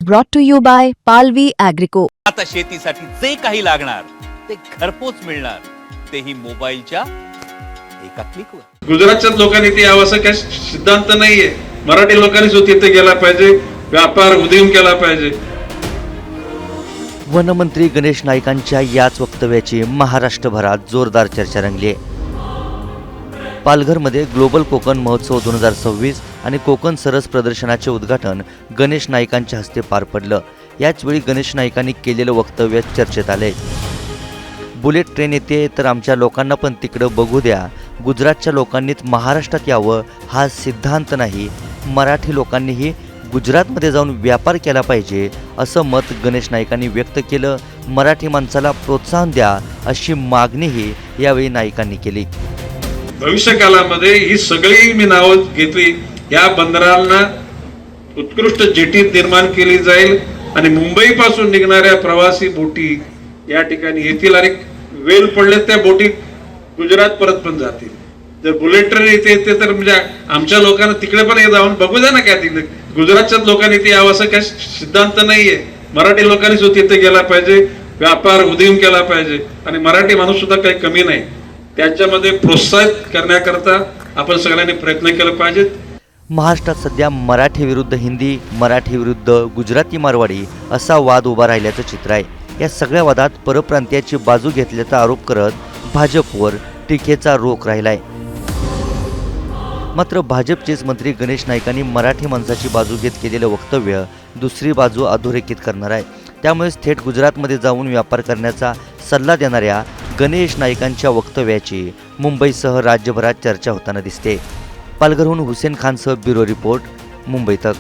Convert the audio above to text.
brought to you by Palvi Agrico. आता शेतीसाठी जे काही लागणार ते घरपोच मिळणार, तेही मोबाईलच्या एका क्लिकवर. गुजरातच्या लोकांनी ते यावं असं काही सिद्धांत नाहीये. मराठी लोकांनी जो तिथे गेला पाहिजे, व्यापार उदीम केला पाहिजे. वनमंत्री गणेश नाईकांच्या याच वक्तव्याची महाराष्ट्रभरात जोरदार चर्चा रंगली आहे. पालघरमध्ये ग्लोबल कोकण महोत्सव 2026 आणि कोकण सरस प्रदर्शनाचे उद्घाटन गणेश नाईकांच्या हस्ते पार पडलं. याचवेळी गणेश नाईकांनी केलेलं वक्तव्य चर्चेत आले. बुलेट ट्रेन येते तर आमच्या लोकांना पण तिकडं बघू द्या. गुजरातच्या लोकांनीच महाराष्ट्रात यावं हा सिद्धांत नाही. मराठी लोकांनीही गुजरातमध्ये जाऊन व्यापार केला पाहिजे असं मत गणेश नाईकांनी व्यक्त केलं. मराठी माणसाला प्रोत्साहन द्या अशी मागणीही यावेळी नाईकांनी केली. भविष्य काळामध्ये ही सगळी मी नावं घेतली. या बंदरांना उत्कृष्ट जेटी निर्माण केली जाईल आणि मुंबई पासून निघणाऱ्या प्रवासी बोटी या ठिकाणी येतील आणि वेळ पडले त्या बोटी गुजरात परत पण जातील. जर बुलेट ट्रेन येते तर म्हणजे आमच्या लोकांना तिकडे पण जाऊन बघू द्या ना. काय तिकडे गुजरातच्याच लोकांनी ते यावं असं काही सिद्धांत नाहीये. मराठी लोकांनी जो तिथे गेला पाहिजे, व्यापार उदीम केला पाहिजे आणि मराठी माणूस सुद्धा काही कमी नाही. त्याच्यामध्ये प्रोत्साहित करण्याकरता आपण सगळ्यांनी प्रयत्न केला पाहिजेत. महाराष्ट्रात सध्या मराठी विरुद्ध हिंदी, मराठी विरुद्ध गुजराती मारवाडी असा वाद उभा राहिल्याचं चित्र आहे. या सगळ्या वादात परप्रांतीयाची बाजू घेतल्याचा आरोप करत भाजपवर टीकेचा रोख राहिलाय. मात्र भाजपचेच मंत्री गणेश नाईकांनी मराठी माणसाची बाजू घेत केलेलं वक्तव्य दुसरी बाजू अधोरेखित करणार आहे. त्यामुळेच थेट गुजरातमध्ये जाऊन व्यापार करण्याचा सल्ला देणाऱ्या गणेश नाईकांच्या वक्तव्याची मुंबईसह राज्यभरात चर्चा होताना दिसते. पालघरहून हुसेन खानसह ब्युरो रिपोर्ट, मुंबई तक.